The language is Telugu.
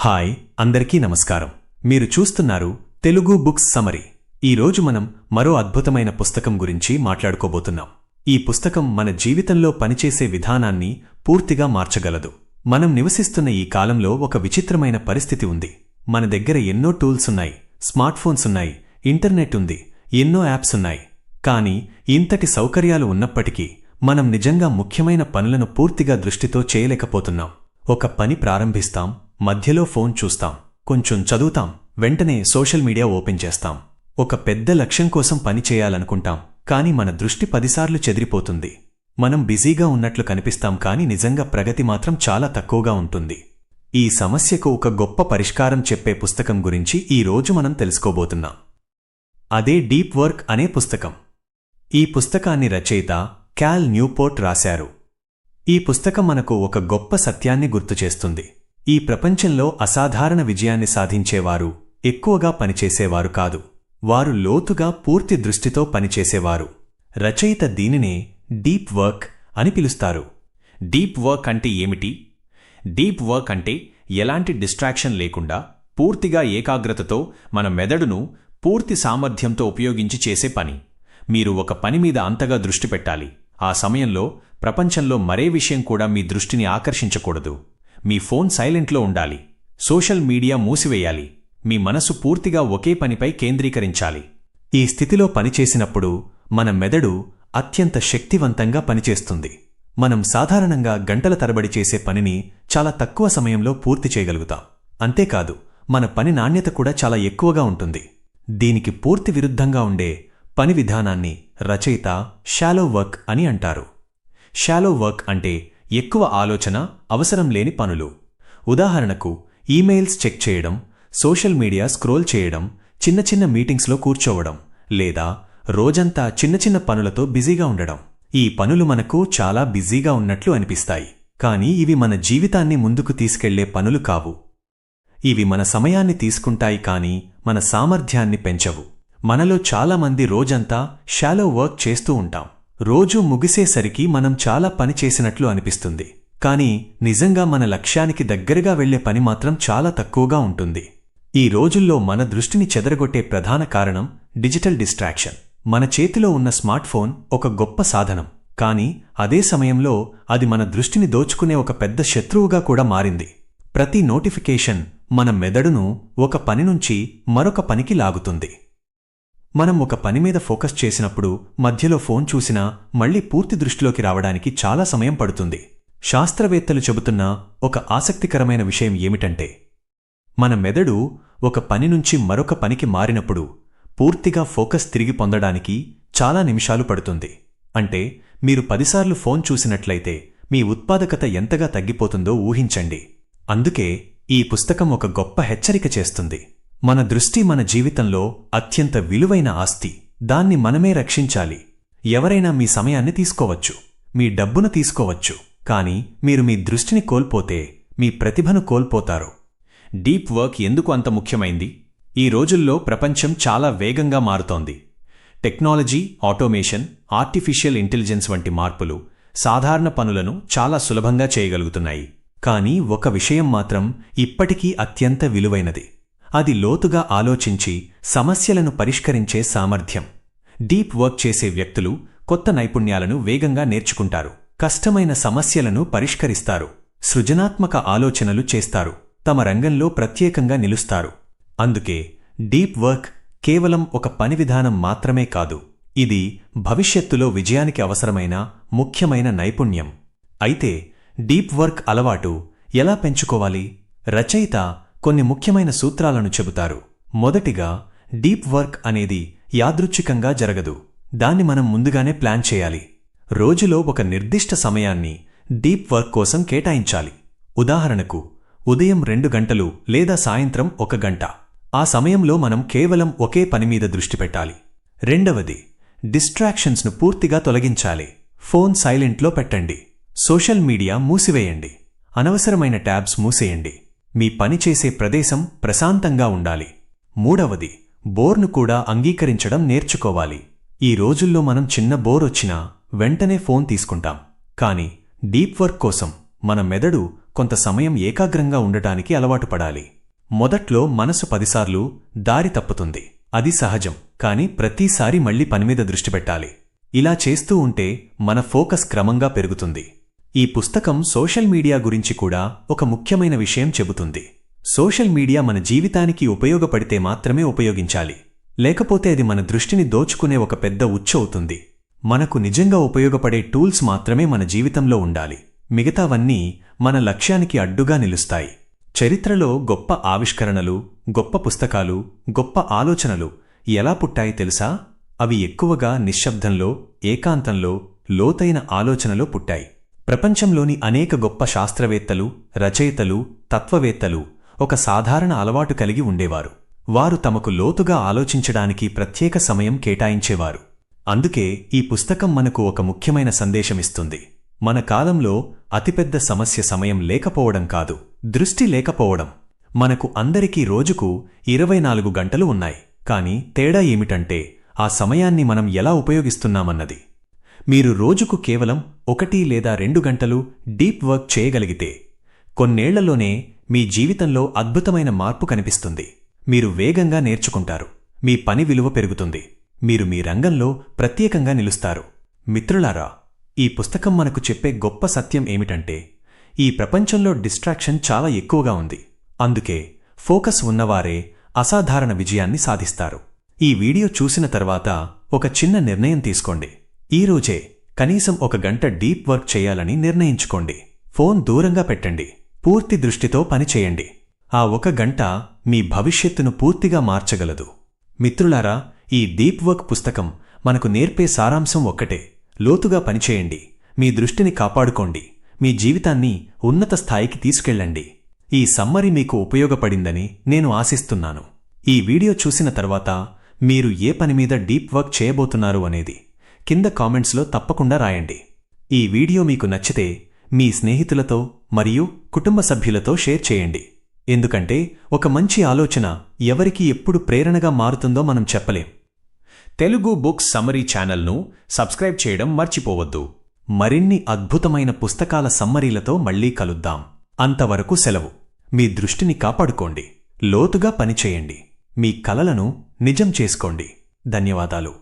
హాయ్ అందరికీ నమస్కారం. మీరు చూస్తున్నారు తెలుగు బుక్స్ సమరీ. ఈరోజు మనం మరో అద్భుతమైన పుస్తకం గురించి మాట్లాడుకోబోతున్నాం. ఈ పుస్తకం మన జీవితంలో పనిచేసే విధానాన్ని పూర్తిగా మార్చగలదు. మనం నివసిస్తున్న ఈ కాలంలో ఒక విచిత్రమైన పరిస్థితి ఉంది. మన దగ్గర ఎన్నో టూల్స్ ఉన్నాయి, స్మార్ట్ ఫోన్స్ ఉన్నాయి, ఇంటర్నెట్ ఉంది, ఎన్నో యాప్స్ ఉన్నాయి. కానీ ఇంతటి సౌకర్యాలు ఉన్నప్పటికీ మనం నిజంగా ముఖ్యమైన పనులను పూర్తిగా దృష్టితో చేయలేకపోతున్నాం. ఒక పని ప్రారంభిస్తాం, మధ్యలో ఫోన్ చూస్తాం, కొంచెం చదువుతాం, వెంటనే సోషల్ మీడియా ఓపెన్ చేస్తాం. ఒక పెద్ద లక్ష్యం కోసం పని చేయాలనుకుంటాం, కానీ మన దృష్టి 10 సార్లు చెదిరిపోతుంది. మనం బిజీగా ఉన్నట్లు కనిపిస్తాం, కానీ నిజంగా ప్రగతి మాత్రం చాలా తక్కువగా ఉంటుంది. ఈ సమస్యకు ఒక గొప్ప పరిష్కారం చెప్పే పుస్తకం గురించి ఈ రోజు మనం తెలుసుకోబోతున్నాం. అదే డీప్ వర్క్ అనే పుస్తకం. ఈ పుస్తకాన్ని రచయిత క్యాల్ న్యూపోర్ట్ రాశారు. ఈ పుస్తకం మనకు ఒక గొప్ప సత్యాన్ని గుర్తుచేస్తుంది. ఈ ప్రపంచంలో అసాధారణ విజయాన్ని సాధించేవారు ఎక్కువగా పనిచేసేవారు కాదు, వారు లోతుగా పూర్తి దృష్టితో పనిచేసేవారు. రచయిత దీనినే డీప్ వర్క్ అని పిలుస్తారు. డీప్ వర్క్ అంటే ఏమిటి? డీప్ వర్క్ అంటే ఎలాంటి డిస్ట్రాక్షన్ లేకుండా పూర్తిగా ఏకాగ్రతతో మన మెదడును పూర్తి సామర్థ్యంతో ఉపయోగించి చేసే పని. మీరు ఒక పని మీద అంతగా దృష్టి పెట్టాలి. ఆ సమయంలో ప్రపంచంలో మరే విషయం కూడా మీ దృష్టిని ఆకర్షించకూడదు. మీ ఫోన్ సైలెంట్లో ఉండాలి, సోషల్ మీడియా మూసివేయాలి, మీ మనసు పూర్తిగా ఒకే పనిపై కేంద్రీకరించాలి. ఈ స్థితిలో పనిచేసినప్పుడు మన మెదడు అత్యంత శక్తివంతంగా పనిచేస్తుంది. మనం సాధారణంగా గంటల తరబడి చేసే పనిని చాలా తక్కువ సమయంలో పూర్తి చేయగలుగుతాం. అంతేకాదు, మన పని నాణ్యత కూడా చాలా ఎక్కువగా ఉంటుంది. దీనికి పూర్తి విరుద్ధంగా ఉండే పని విధానాన్ని రచయిత షాలో వర్క్ అని అంటారు. షాలో వర్క్ అంటే ఎక్కువ ఆలోచన అవసరం లేని పనులు. ఉదాహరణకు, ఈమెయిల్స్ చెక్ చేయడం, సోషల్ మీడియా స్క్రోల్ చేయడం, చిన్న చిన్న మీటింగ్స్లో కూర్చోవడం, లేదా రోజంతా చిన్న చిన్న పనులతో బిజీగా ఉండడం. ఈ పనులు మనకు చాలా బిజీగా ఉన్నట్లు అనిపిస్తాయి, కానీ ఇవి మన జీవితాన్ని ముందుకు తీసుకెళ్లే పనులు కావు. ఇవి మన సమయాన్ని తీసుకుంటాయి, కానీ మన సామర్థ్యాన్ని పెంచవు. మనలో చాలామంది రోజంతా షాలో వర్క్ చేస్తూ ఉంటాం. రోజు ముగిసేసరికి మనం చాలా పని చేసినట్లు అనిపిస్తుంది, కానీ నిజంగా మన లక్ష్యానికి దగ్గరగా వెళ్లే పని మాత్రం చాలా తక్కువగా ఉంటుంది. ఈ రోజుల్లో మన దృష్టిని చెదరగొట్టే ప్రధాన కారణం డిజిటల్ డిస్ట్రాక్షన్. మన చేతిలో ఉన్న స్మార్ట్ ఫోన్ ఒక గొప్ప సాధనం, కానీ అదే సమయంలో అది మన దృష్టిని దోచుకునే ఒక పెద్ద శత్రువుగా కూడా మారింది. ప్రతి నోటిఫికేషన్ మన మెదడును ఒక పని నుంచి మరొక పనికి లాగుతుంది. మనం ఒక పని మీద ఫోకస్ చేసినప్పుడు మధ్యలో ఫోన్ చూసినా మళ్లీ పూర్తి దృష్టిలోకి రావడానికి చాలా సమయం పడుతుంది. శాస్త్రవేత్తలు చెబుతున్న ఒక ఆసక్తికరమైన విషయం ఏమిటంటే, మన మెదడు ఒక పని నుంచి మరొక పనికి మారినప్పుడు పూర్తిగా ఫోకస్ తిరిగి పొందడానికి చాలా నిమిషాలు పడుతుంది. అంటే మీరు 10 సార్లు ఫోన్ చూసినట్లయితే మీ ఉత్పాదకత ఎంతగా తగ్గిపోతుందో ఊహించండి. అందుకే ఈ పుస్తకం ఒక గొప్ప హెచ్చరిక చేస్తుంది. మన దృష్టి మన జీవితంలో అత్యంత విలువైన ఆస్తి. దాన్ని మనమే రక్షించాలి. ఎవరైనా మీ సమయాన్ని తీసుకోవచ్చు, మీ డబ్బును తీసుకోవచ్చు, కానీ మీరు మీ దృష్టిని కోల్పోతే మీ ప్రతిభను కోల్పోతారు. డీప్ వర్క్ ఎందుకు అంత ముఖ్యమైంది? ఈ రోజుల్లో ప్రపంచం చాలా వేగంగా మారుతోంది. టెక్నాలజీ, ఆటోమేషన్, ఆర్టిఫిషియల్ ఇంటెలిజెన్స్ వంటి మార్పులు సాధారణ పనులను చాలా సులభంగా చేయగలుగుతున్నాయి. కానీ ఒక విషయం మాత్రం ఇప్పటికీ అత్యంత విలువైనది. అది లోతుగా ఆలోచించి సమస్యలను పరిష్కరించే సామర్థ్యం. డీప్ వర్క్ చేసే వ్యక్తులు కొత్త నైపుణ్యాలను వేగంగా నేర్చుకుంటారు, కష్టమైన సమస్యలను పరిష్కరిస్తారు, సృజనాత్మక ఆలోచనలు చేస్తారు, తమ రంగంలో ప్రత్యేకంగా నిలుస్తారు. అందుకే డీప్ వర్క్ కేవలం ఒక పని విధానం మాత్రమే కాదు, ఇది భవిష్యత్తులో విజయానికి అవసరమైన ముఖ్యమైన నైపుణ్యం. అయితే డీప్ వర్క్ అలవాటు ఎలా పెంచుకోవాలి? రచయిత కొన్ని ముఖ్యమైన సూత్రాలను చెబుతారు. మొదటిగా, డీప్ వర్క్ అనేది యాదృచ్ఛికంగా జరగదు. దాన్ని మనం ముందుగానే ప్లాన్ చేయాలి. రోజులో ఒక నిర్దిష్ట సమయాన్ని డీప్ వర్క్ కోసం కేటాయించాలి. ఉదాహరణకు, ఉదయం 2 గంటలు లేదా సాయంత్రం 1 గంట. ఆ సమయంలో మనం కేవలం ఒకే పని మీద దృష్టి పెట్టాలి. రెండవది, డిస్ట్రాక్షన్స్ను పూర్తిగా తొలగించాలి. ఫోన్ సైలెంట్లో పెట్టండి, సోషల్ మీడియా మూసివేయండి, అనవసరమైన ట్యాబ్స్ మూసేయండి. మీ పని చేసే ప్రదేశం ప్రశాంతంగా ఉండాలి. మూడవది, బోర్ను కూడా అంగీకరించడం నేర్చుకోవాలి. ఈ రోజుల్లో మనం చిన్న బోర్ వచ్చినా వెంటనే ఫోన్ తీసుకుంటాం, కానీ డీప్ వర్క్ కోసం మన మెదడు కొంత సమయం ఏకాగ్రంగా ఉండటానికి అలవాటు పడాలి. మొదట్లో మనసు 10 సార్లు దారి తప్పుతుంది. అది సహజం. కాని ప్రతిసారి మళ్లీ పనిమీద దృష్టి పెట్టాలి. ఇలా చేస్తూ ఉంటే మన ఫోకస్ క్రమంగా పెరుగుతుంది. ఈ పుస్తకం సోషల్ మీడియా గురించి కూడా ఒక ముఖ్యమైన విషయం చెబుతుంది. సోషల్ మీడియా మన జీవితానికి ఉపయోగపడితే మాత్రమే ఉపయోగించాలి. లేకపోతే అది మన దృష్టిని దోచుకునే ఒక పెద్ద ఉచ్చు అవుతుంది. మనకు నిజంగా ఉపయోగపడే టూల్స్ మాత్రమే మన జీవితంలో ఉండాలి. మిగతావన్నీ మన లక్ష్యానికి అడ్డుగా నిలుస్తాయి. చరిత్రలో గొప్ప ఆవిష్కరణలు, గొప్ప పుస్తకాలు, గొప్ప ఆలోచనలు ఎలా పుట్టాయి తెలుసా? అవి ఎక్కువగా నిశ్శబ్దంలో, ఏకాంతంలో, లోతైన ఆలోచనలో పుట్టాయి. ప్రపంచంలోని అనేక గొప్ప శాస్త్రవేత్తలు, రచయితలు, తత్వవేత్తలు ఒక సాధారణ అలవాటు కలిగి ఉండేవారు. వారు తమకు లోతుగా ఆలోచించడానికి ప్రత్యేక సమయం కేటాయించేవారు. అందుకే ఈ పుస్తకం మనకు ఒక ముఖ్యమైన సందేశమిస్తుంది. మన కాలంలో అతిపెద్ద సమస్య సమయం లేకపోవడం కాదు, దృష్టి లేకపోవడం. మనకు అందరికీ రోజుకు 24 గంటలు ఉన్నాయి. కాని తేడా ఏమిటంటే ఆ సమయాన్ని మనం ఎలా ఉపయోగిస్తున్నామన్నది. మీరు రోజుకు కేవలం 1 లేదా 2 గంటలు డీప్ వర్క్ చేయగలిగితే కొన్నేళ్లలోనే మీ జీవితంలో అద్భుతమైన మార్పు కనిపిస్తుంది. మీరు వేగంగా నేర్చుకుంటారు. మీ పని విలువ పెరుగుతుంది. మీరు మీ రంగంలో ప్రత్యేకంగా నిలుస్తారు. మిత్రులారా, ఈ పుస్తకం మనకు చెప్పే గొప్ప సత్యం ఏమిటంటే ఈ ప్రపంచంలో డిస్ట్రాక్షన్ చాలా ఎక్కువగా ఉంది. అందుకే ఫోకస్ ఉన్నవారే అసాధారణ విజయాన్ని సాధిస్తారు. ఈ వీడియో చూసిన తర్వాత ఒక చిన్న నిర్ణయం తీసుకోండి. ఈరోజే కనీసం 1 గంట డీప్ వర్క్ చేయాలని నిర్ణయించుకోండి. ఫోన్ దూరంగా పెట్టండి. పూర్తి దృష్టితో పనిచేయండి. ఆ 1 గంట మీ భవిష్యత్తును పూర్తిగా మార్చగలదు. మిత్రులారా, ఈ డీప్ వర్క్ పుస్తకం మనకు నేర్పే సారాంశం ఒక్కటే: లోతుగా పనిచేయండి, మీ దృష్టిని కాపాడుకోండి, మీ జీవితాన్ని ఉన్నత స్థాయికి తీసుకెళ్ళండి. ఈ సమ్మరీ మీకు ఉపయోగపడిందని నేను ఆశిస్తున్నాను. ఈ వీడియో చూసిన తర్వాత మీరు ఏ పనిమీద డీప్ వర్క్ చేయబోతున్నారు అనేది కింద కామెంట్స్లో తప్పకుండా రాయండి. ఈ వీడియో మీకు నచ్చితే మీ స్నేహితులతో మరియు కుటుంబ సభ్యులతో షేర్ చేయండి. ఎందుకంటే ఒక మంచి ఆలోచన ఎవరికి ఎప్పుడు ప్రేరణగా మారుతుందో మనం చెప్పలేం. తెలుగు బుక్స్ సమ్మరీ ఛానల్ను సబ్స్క్రైబ్ చేయడం మర్చిపోవద్దు. మరిన్ని అద్భుతమైన పుస్తకాల సమ్మరీలతో మళ్ళీ కలుద్దాం. అంతవరకు సెలవు. మీ దృష్టిని కాపాడుకోండి, లోతుగా పనిచేయండి, మీ కలలను నిజం చేసుకోండి. ధన్యవాదాలు.